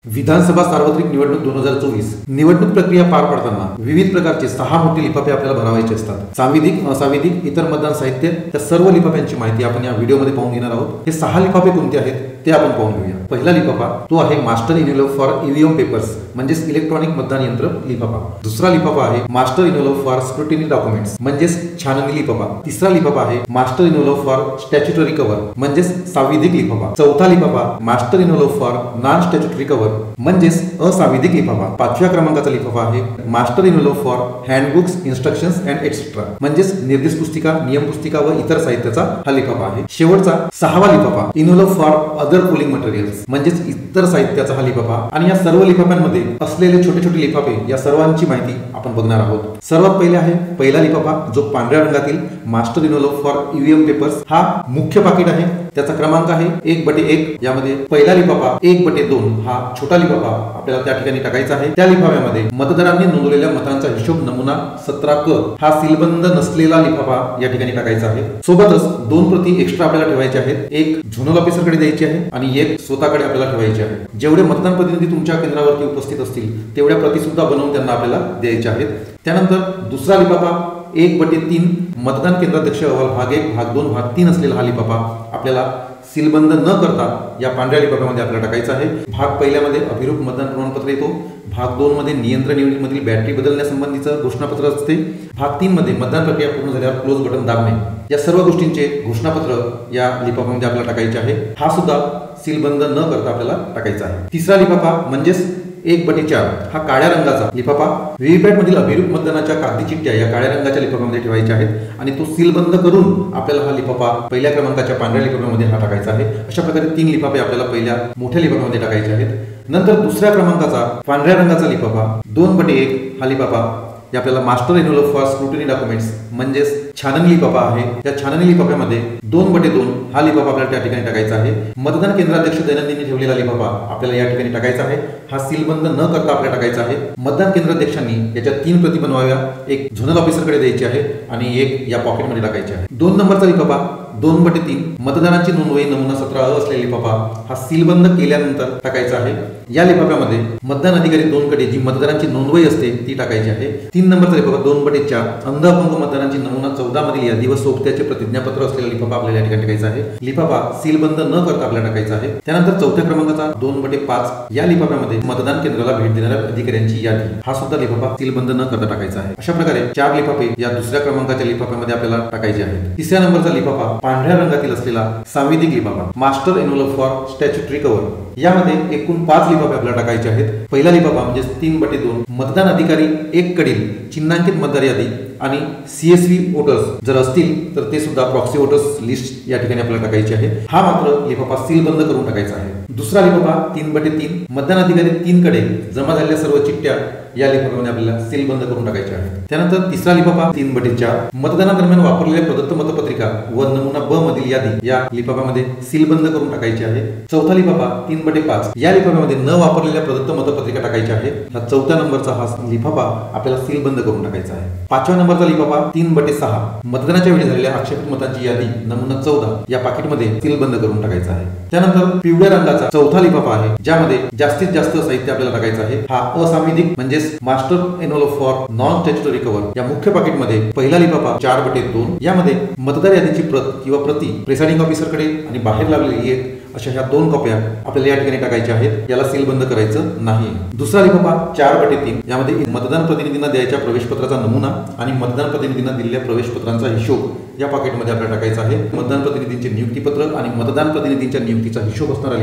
विधानसभा सार्वत्रिक निवडणूक 2024 निवडणूक प्रक्रिया पार पडताना विविध प्रकारचे 6 मोठे लिफाफे आपल्याला भरावायचे असतात। सांविधिक, असांविधिक, इतर मतदान साहित्य त्या सर्व लिफाफ्यांची माहिती आपण या व्हिडिओमध्ये पाहून घेणार आहोत। हे 6 लिफाफे कोणते आहेत ते आपण पाहून घेऊया। पहिला लिफाफा तो आहे master envelope for EVM papers म्हणजेच इलेक्ट्रॉनिक मतदान यंत्र लिफाफा। दुसरा लिफाफा आहे master envelope for scrutiny documents म्हणजेच छाननी लिफाफा। तिसरा लिफाफा आहे master envelope for statutory cover म्हणजेच सांविधिक लिफाफा। चौथा लिफाफा master envelope for non statutory cover म्हणजेच असांविधिक लिफाफा। 5व्या क्रमांकाचा लिफाफा आहे master envelope for handbooks, instructions and etcetera म्हणजेच निर्देश पुस्तिका, नियम पुस्तिका व इतर साहित्याचा हा लिफाफा आहे। शेवटचा 6वा लिफाफा envelope for other polling materials म्हणजेच इतर साहित्याचा हा लिफाफा। आणि या सर्व लिफाफ्यांमध्ये असलेले छोटे छोटे लिफाफे या सर्वांची माहिती आपण बघणार आहोत। सर्वात पहिले आहे पहिला लिफाफा जो पांढऱ्या रंगातील master envelope for EVM papers हा मुख्य पाकिट आहे। त्याचा क्रमांक आहे 1/1। यामध्ये पहिला लिफाफा 1/2 हा छोटा लिफाफा आपल्याला त्या ठिकाणी टाकायचा आहे। त्या लिफाफ्यामध्ये मतदारांनी नोंदवलेल्या मतांचा हिशोब नमुना 17 हा सीलबंद नसलेला लिफाफा या ठिकाणी टाकायचा आहे। सोबतच 2 प्रती एक्स्ट्रा आपल्याला ठेवायचे आहेत। एक झोनल ऑफिसरकडे द्यायची आहे आणि एक स्वतःकडे आपल्याला ठेवायची आहे। जेवढे मतदान प्रतिनिधी तुमच्या केंद्रावरती उपस्थित असतील तेवढ्या प्रती सुद्धा बनवून त्यांना आपल्याला द्यायच्या आहेत। त्यानंतर दुसरा लिफाफा 1/3 मतदान केंद्राध्यक्ष अहवाल भाग 1, भाग 2, भाग 3 असलेला हा लिफाफा आपल्याला सीलबंद न करता या पांढऱ्या लिफाफ्यामध्ये आपल्याला टाकायचा आहे। भाग पहिल्यामध्ये अभिरूप मतदान प्रमाणपत्र येतो। भाग 2 मध्ये नियंत्रण युनिटमधील बॅटरी बदलण्यासंबंधीचं घोषणापत्र असते। भाग 3 मध्ये मतदान प्रक्रिया पूर्ण झाल्यावर क्लोज बटन दाबणे या सर्व गोष्टींचे घोषणापत्र या लिफाफ्यामध्ये आपल्याला टाकायचे आहे। हा सुद्धा सीलबंद न करता आपल्याला टाकायचा आहे। तिसरा लिफाफा म्हणजेच 1/4 हा काळ्या रंगाचा लिफाफा व्हीव्हीपॅट मधील अभिरूप मतदानाच्या कागदी चिठ्ठ्या या काळ्या रंगाच्या लिफाफ्यामध्ये ठेवायच्या आहेत आणि तो सीलबंद करून आपल्याला हा लिफाफा पहिल्या क्रमांकाच्या पांढऱ्या लिफाफ्यामध्ये हा टाकायचा आहे। अशा प्रकारे 3 लिफाफे आपल्याला पहिल्या मोठ्या लिफाफ्यामध्ये टाकायचे आहेत। नंतर दुसऱ्या क्रमांकाचा पांढऱ्या रंगाचा लिफाफा 2/1 हा लिफाफा आपल्याला master envelope for scrutiny documents म्हणजेच छाननी लिफाफा आहे। त्या छाननी लिफाफ्यामध्ये 2/2 हा लिफाफा आपल्याला त्या ठिकाणी टाकायचा आहे। मतदान केंद्राध्यक्ष दैनंदिनी ठेवलेला लिफाफा आपल्याला या ठिकाणी टाकायचा आहे। हा सीलबंद न करता आपल्याला टाकायचा आहे। मतदान केंद्राध्यक्षांनी याच्या 3 प्रती बनवाव्या, एक झोनल ऑफिसरकडे द्यायची आहे आणि एक या पॉकेटमध्ये टाकायची आहे। 2 नंबरचा लिफाफा 2/3 मतदानाची नोंदवही नमुना 17 असलेला लिफाफा हा सीलबंद केल्यानंतर टाकायचा आहे। या लिफाफ्यामध्ये मतदान अधिकारी 2 कडे जी मतदारांची नोंदवही असते ती टाकायची आहे। 3 नंबरचा लिफाफा 2/4 अंध अपंग मतदारांची नमुना 14 मधील यादी व सोबत्याचे प्रतिज्ञापत्र असलेला लिफाफा आपल्याला या ठिकाणी टाकायचा आहे। लिफाफा सीलबंद न करता आपल्याला टाकायचा आहे। त्यानंतर 4थ्या क्रमांकाचा 2/5 या लिफाफ्यामध्ये मतदान केंद्राला भेट देणाऱ्या अधिकाऱ्यांची यादी हा सुद्धा लिफाफा सीलबंद न करता टाकायचा आहे। अशा प्रकारे 4 लिफाफे या दुसऱ्या क्रमांकाच्या लिफाफ्यामध्ये आपल्याला टाकायचे आहेत। तिसऱ्या नंबरचा लिफाफा पांढऱ्या रंगातील असलेला सांविधिक लिफाफा master envelope for statutory cover यामध्ये एकूण 5 लिफाफे आपल्याला टाकायचे आहेत। पहिला लिफाफा म्हणजे 3/2 मतदान अधिकारी 1 कडील चिन्हांकित मतदार यादी आणि CSV वोटर्स जर असतील तर ते सुद्धा प्रॉक्सी वोटर्स लिस्ट या ठिकाणी आपल्याला टाकायची आहे। हा मात्र लिफाफा सीलबंद करून टाकायचा आहे। दुसरा लिफाफा 3/3 मतदान अधिकारी 3 कडे जमा झालेल्या सर्व चिठ्ठ्या या लिफाफ्यामध्ये आपल्याला सीलबंद करून टाकायच्या आहेत। त्यानंतर तिसरा लिफाफा 3/4 मतदानादरम्यान वापरलेल्या प्रदत्त मतपत्रिका व नमुना ब मधील यादी या लिफाफ्यामध्ये सीलबंद करून टाकायची आहे। चौथा लिफाफा 3/5 या लिफाफ्यामध्ये न वापरलेल्या प्रदत्त मतपत्रिका टाकायच्या आहेत। हा 4थ्या नंबरचा हा लिफाफा आपल्याला सीलबंद करून टाकायचा आहे। 5व्या नंबरचा लिफाफा 3/6 मतदानाच्या वेळी झालेल्या आक्षेपित मतांची यादी नमुना 14 या पाकिटमध्ये सीलबंद करून टाकायचा आहे। त्यानंतर पिवळ्या रंगाचा चौथा लिफाफा आहे ज्यामध्ये जास्तीत जास्त साहित्य आपल्याला टाकायचं आहे। हा असांविधिक म्हणजे master envelope for non statutory cover या मुख्य पाकिटमध्ये पहिला लिफाफा 4/2 यामध्ये मतदार यादीची प्रत किंवा प्रती प्रिसाइडिंग ऑफिसरकडे आणि बाहेर लागलेली एक अशा ह्या 2 कॉप्या आपल्याला या ठिकाणी टाकायच्या आहेत। याला सीलबंद करायचं नाही। दुसरा लिफाफा 4/3 यामध्ये मतदान प्रतिनिधींना द्यायच्या प्रवेशपत्राचा नमुना आणि मतदान प्रतिनिधींना दिलेल्या प्रवेशपत्रांचा हिशोब या पाकिटमध्ये आपल्याला टाकायचा आहे। मतदान प्रतिनिधींचे नियुक्तीपत्र आणि मतदान प्रतिनिधींच्या नियुक्तीचा हिशोब असणारा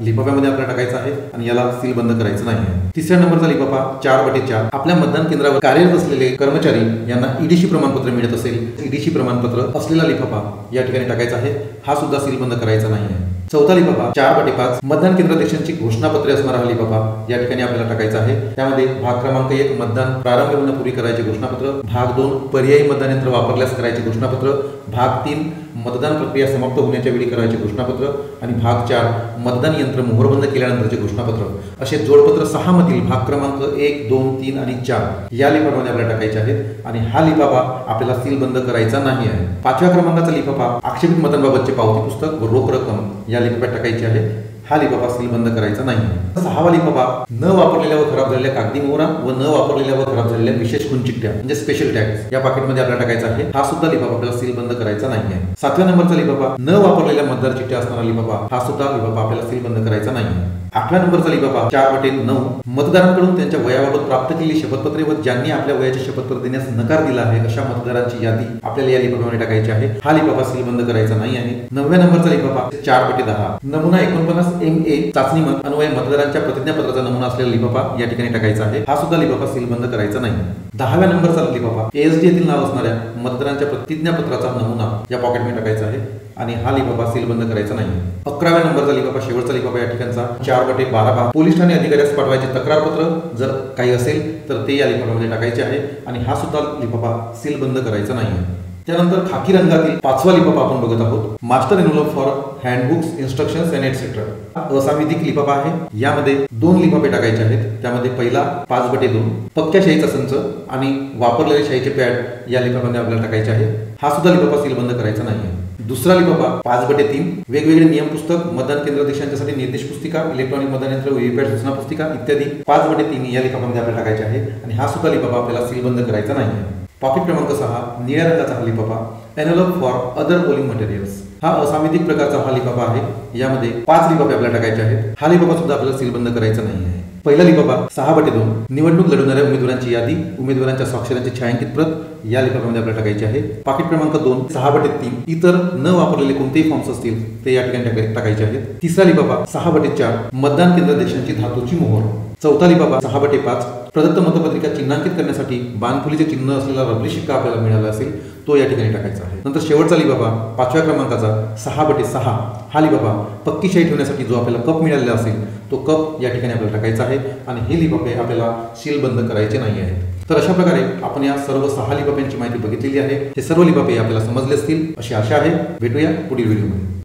लिफाफ्यामध्ये आपल्याला टाकायचा आहे आणि याला सीलबंद करायचं नाही आहे। तिसऱ्या नंबरचा लिफाफा 4/4 आपल्या मतदान केंद्रावर कार्यरत असलेले कर्मचारी यांना EDC प्रमाणपत्र मिळत असेल EDC प्रमाणपत्र असलेला लिफाफा या ठिकाणी टाकायचा आहे। हा सुद्धा सीलबंद करायचा नाही आहे। चौथा लिफाफा 4/5 मतदान केंद्राध्यक्षांची घोषणापत्रे असणारा हा लिफाफा या ठिकाणी आपल्याला टाकायचा आहे। त्यामध्ये भाग क्रमांक 1 मतदान प्रारंभ होण्यापूर्वी करायचे घोषणापत्र, भाग 2 पर्यायी मतदान यंत्र वापरल्यास करायचे घोषणापत्र, भाग 3 मतदान प्रक्रिया समाप्त होण्याच्या वेळी करायचे घोषणापत्र आणि भाग 4 मतदान यंत्र मोहरबंद केल्यानंतरचे घोषणापत्र असे जोडपत्र 6 मधील भाग क्रमांक 1, 2, 3 आणि 4 या लिफाफ्यामध्ये आपल्याला टाकायचे आहेत आणि हा लिफाफा आपल्याला सीलबंद करायचा नाही आहे। 5व्या क्रमांकाचा लिफाफा आक्षेपित मतांबाबतचे पावती पुस्तक व रोख रक्कम या लिफाफ्यात टाकायची आहे। हा लिफाफा सील बंद करायचा नाही। सहावा लिफाफा न वापरलेल्या व खराब झालेल्या कागदी मोहरा व न वापरलेल्या व खराब झालेल्या विशेष खून चिठ्ठ्या म्हणजे स्पेशल टॅग्स या पाकिटमध्ये आपल्याला टाकायचा आहे। हा सुद्धा लिफाफा आपल्याला सील बंद करायचा नाही आहे। 7व्या नंबरचा लिफाफा न वापरलेल्या मतदार चिठ्ठ्या असणारा लिफाफा हा सुद्धा लिफाफा आपल्याला सील बंद करायचा नाही आहे। 8व्या नंबरचा लिफाफा 4/9 मतदारांकडून त्यांच्या वयाबाबत प्राप्त केलेली शपथपत्रे व ज्यांनी आपल्या वयाचे शपथपत्र देण्यास नकार दिला आहे अशा मतदारांची यादी आपल्याला या लिफाफ्यामध्ये टाकायची आहे। हा लिफाफा सील बंद करायचा नाही आहे। 9व्या नंबरचा लिफाफा 4/10 नमुना 49 MA चाचणी अन्वये मतदारांच्या प्रतिज्ञापत्राचा नमुना असलेला लिफाफा या ठिकाणी टाकायचा आहे। हा सुद्धा लिफाफा सील बंद करायचा नाही। 10व्या नंबरचा लिफाफा ASD येथील नाव असणाऱ्या मतदारांच्या प्रतिज्ञापत्राचा नमुना या पॉकेटमध्ये टाकायचा आहे आणि हा लिफाफा सील बंद करायचा नाही। 11व्या नंबरचा लिफाफा शेवटचा लिफाफा या ठिकाणचा 4/12 पोलीस ठाणे अधिकाऱ्यास पाठवायचे तक्रारपत्र जर काही असेल तर ते या लिफाफ्यामध्ये टाकायचे आहे आणि हा सुद्धा लिफाफा सील बंद करायचा नाही। त्यानंतर खाकी रंगातील 5वा लिफाफा आपण बघत आहोत master envelope for handbooks instructions and etcetera. असांविधिक लिफाफा आहे। यामध्ये 2 लिफाफे टाकायचे आहेत। त्यामध्ये पहिला 5/2 पक्क्या शाईचा संच आणि वापरलेले शाईचे पॅड या लिफाफ्यामध्ये आपल्याला टाकायचे आहे। हा सुद्धा लिफाफा सील बंद करायचा नाही। दुसरा लिफाफा 5/3 वेगवेगळे नियम पुस्तक मतदान केंद्राध्यक्षांच्यासाठी निर्देश पुस्तिका इलेक्ट्रॉनिक मतदान यंत्र व्हीव्हीपॅट सूचना पुस्तिका इत्यादी 5/3 या लिफाफ्यामध्ये आपल्याला टाकायचे आहे आणि हा सुद्धा लिफाफा आपल्याला सील बंद करायचा नाही। पॉकेट क्रमांक 6 निळ्या रंगाचा हा लिफाफा envelope for other polling materials. हा असांविधिक प्रकारचा हा लिफाफा आहे। यामध्ये 5 लिफाफे आपल्याला टाकायचे आहेत। हा लिफाफा सुद्धा आपल्याला सील बंद करायचा नाही आहे। पहिला लिफाफा 6/2 निवडणूक लढवणाऱ्या उमेदवारांची यादी उमेदवारांच्या स्वाक्षऱ्यांची छायांकित प्रत या लिफाफ्यामध्ये आपल्याला टाकायची आहे। पाकिट क्रमांक 2 6/3 इतर न वापरलेले कोणतेही फॉर्म्स असतील ते या ठिकाणी टाकायचे आहेत। तिसरा लिफाफा 6/4 मतदान केंद्राध्यक्षांची धातूची मोहर। चौथा लिफाफा 6/5 प्रदत्त मतपत्रिका चिन्हांकित करण्यासाठी बाणफुलीचे चिन्ह असलेला रबरी शिक्का आपल्याला मिळाला असेल तो या ठिकाणी टाकायचा आहे। नंतर शेवटचा लिफाफा 5व्या क्रमांकाचा 6/6 हा लिफाफा पक्की शाई ठेवण्यासाठी जो आपल्याला कप मिळालेला असेल तो कप या ठिकाणी आपल्याला टाकायचा आहे आणि हे लिफाफे आपल्याला सील बंद करायचे नाही आहेत। तर अशा प्रकारे आपण या सर्व 6 लिफाफ्यांची माहिती बघितलेली आहे। हे सर्व लिफाफे आपल्याला समजले असतील अशी आशा आहे। भेटूया पुढील व्हिडिओमध्ये।